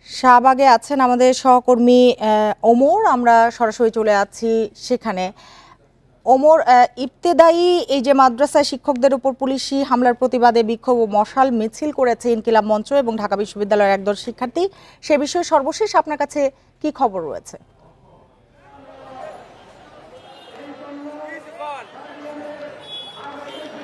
শাহবাগে আছেন আমাদের সহকর্মী ওমর, আমরা সরাসরি চলে যাচ্ছি সেখানে। ওমর, ইবতেদায়ী এই যে মাদ্রাসায় শিক্ষকদের উপর পুলিশি হামলার প্রতিবাদে বিক্ষোভ ও মশাল মিছিল করেছে ইনকিলাব মঞ্চ এবং ঢাকা বিশ্ববিদ্যালয়ের একদল শিক্ষার্থী, সে বিষয়ে সর্বশেষ আপনার কাছে কি খবর রয়েছে?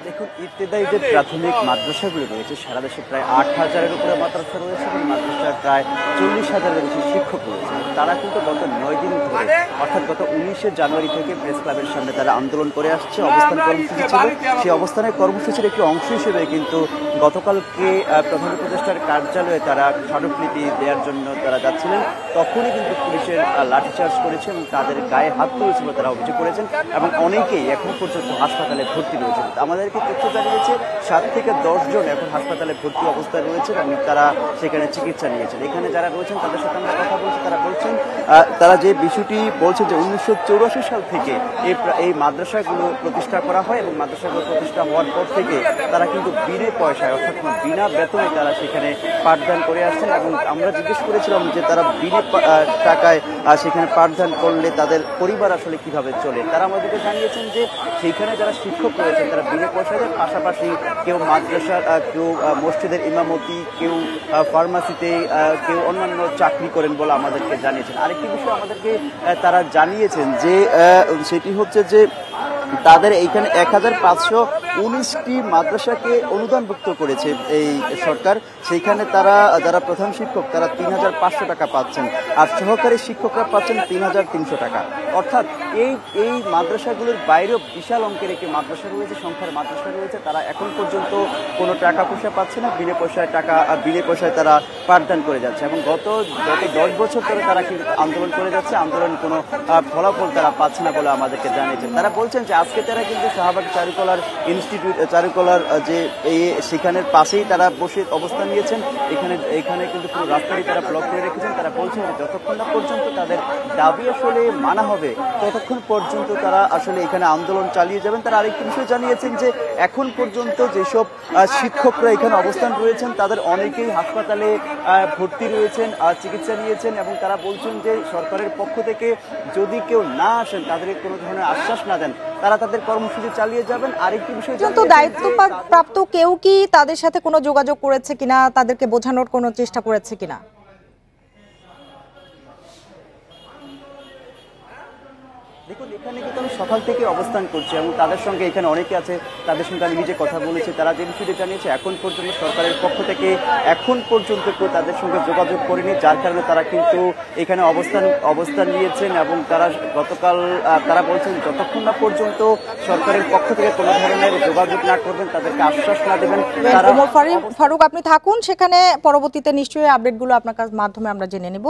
দেখুন, ইবতেদায়ী যে প্রাথমিক মাদ্রাসাগুলো রয়েছে সারা দেশে প্রায় ৮,০০০-এর উপরে মাদ্রাসা রয়েছে এবং মাদ্রাসার প্রায় ৪০,০০০-এর বেশি শিক্ষক রয়েছে। তারা কিন্তু গত ৯ দিন ধরে অর্থাৎ গত ১৯শে জানুয়ারি থেকে প্রেস ক্লাবের সামনে তারা আন্দোলন করে আসছে। অবস্থান কর্মসূচি ছিল, সেই অবস্থানের কর্মসূচির একটি অংশ হিসেবে কিন্তু গতকালকে প্রধান উপদেষ্টার কার্যালয়ে তারা স্মারকলিপি দেওয়ার জন্য তারা যাচ্ছিলেন। তখনই কিন্তু পুলিশের লাঠিচার্জ করেছে এবং তাদের গায়ে হাত তুলেছিল তারা অভিযোগ করেছেন এবং অনেকেই এখন পর্যন্ত হাসপাতালে ভর্তি রয়েছেন। আমাদেরকে তথ্য জানিয়েছে ৭ থেকে ১০ জন এখন হাসপাতালে ভর্তি অবস্থায় রয়েছেন এবং তারা সেখানে চিকিৎসা নিয়েছেন। এখানে যারা রয়েছেন তাদের সাথে আমরা কথা বলছি, তারা বলছেন তারা যে বিষয়টি বলছেন যে ১৯৮৪ সাল থেকে এই মাদ্রাসাগুলো প্রতিষ্ঠা করা হয় এবং মাদ্রাসাগুলো প্রতিষ্ঠা হওয়ার পর থেকে তারা কিন্তু বিনা পয়সায় অর্থাৎ বিনা বেতনে তারা সেখানে পাঠদান করে আসছেন এবং আমরা জিজ্ঞেস করেছিলাম যে তারা বিনা টাকায় সেখানে পাঠদান করলে তাদের পরিবার আসলে কিভাবে চলে। তারা আমাদেরকে জানিয়েছেন যে সেইখানে যারা শিক্ষক রয়েছেন তারা বিনা পয়সায়, পাশাপাশি কেউ মাদ্রাসার, কেউ মসজিদের ইমামতি, কেউ ফার্মাসিতে, কেউ অন্যান্য চাকরি করেন বলে আমাদেরকে জানিয়েছেন। আরেকটি বিষয় আমাদেরকে তারা জানিয়েছেন যে সেটি হচ্ছে যে তাদের এইখানে ১,৫১৯টি মাদ্রাসাকে অনুদানভুক্ত করেছে এই সরকার। সেইখানে তারা যারা প্রধান শিক্ষক তারা ৩,৫০০ টাকা পাচ্ছেন আর সহকারী শিক্ষকরা পাচ্ছেন ৩,৩০০ টাকা। অর্থাৎ এই মাদ্রাসাগুলোর বাইরেও বিশাল অঙ্কের একটি মাদ্রাসা রয়েছে, সংখ্যার মাদ্রাসা রয়েছে, তারা এখন পর্যন্ত কোনো টাকা পয়সা পাচ্ছে না, বিনা পয়সায় তারা পাঠদান করে যাচ্ছে এবং গত ১০ বছর ধরে তারা কিন্তু আন্দোলন করে যাচ্ছে। আন্দোলন কোনো ফলাফল তারা পাচ্ছে না বলে আমাদেরকে জানিয়েছেন। তারা বলছেন যে আজকে তারা কিন্তু শাহবাগ চারুকলার ইনস্টিটিউট, চারুকলার যে সেখানের পাশেই তারা বসে অবস্থান নিয়েছেন। এখানে কিন্তু পুরো রাস্তাটি তারা ব্লক করে রেখেছেন। তারা বলছেন যে যতক্ষণ না পর্যন্ত তাদের দাবি আসলে মানা হবে ততক্ষণ পর্যন্ত তারা আসলে এখানে আন্দোলন চালিয়ে যাবেন। তারা আরেকটি বিষয় জানিয়েছেন যে এখন পর্যন্ত যেসব শিক্ষকরা এখানে অবস্থান রয়েছেন তাদের অনেকেই হাসপাতালে ভর্তি রয়েছেন, চিকিৎসা নিয়েছেন এবং তারা বলছেন যে সরকারের পক্ষ থেকে যদি কেউ না আসেন, তাদেরকে কোনো ধরনের আশ্বাস না দেন, তারা তাদের কর্মসূচি চালিয়ে যাবেন। আরেকটি বিষয়, দায়িত্বপ্রাপ্ত কেউ কি তাদের সাথে কোনো যোগাযোগ করেছে কিনা, তাদেরকে বোঝানোর কোনো চেষ্টা করেছে কিনা? দেখুন, এখানে কিন্তু আমি সকাল থেকে অবস্থান করছি এবং তাদের সঙ্গে এখানে অনেকে আছে, তাদের সঙ্গে আমি নিজে কথা বলেছি। তারা যে বিষয়টি জানিয়েছে এখন পর্যন্ত সরকারের পক্ষ থেকে এখন পর্যন্ত কেউ তাদের সঙ্গে যোগাযোগ করেনি, যার কারণে তারা কিন্তু এখানে অবস্থান নিয়েছেন এবং তারা গতকাল তারা বলছেন যতক্ষণ না পর্যন্ত সরকারের পক্ষ থেকে কোনো ধরনের যোগাযোগ না করবেন, তাদেরকে আশ্বাস না দেবেন। ফারুক, আপনি থাকুন সেখানে, পরবর্তীতে নিশ্চয়ই আপডেটগুলো আপনার মাধ্যমে আমরা জেনে নেব।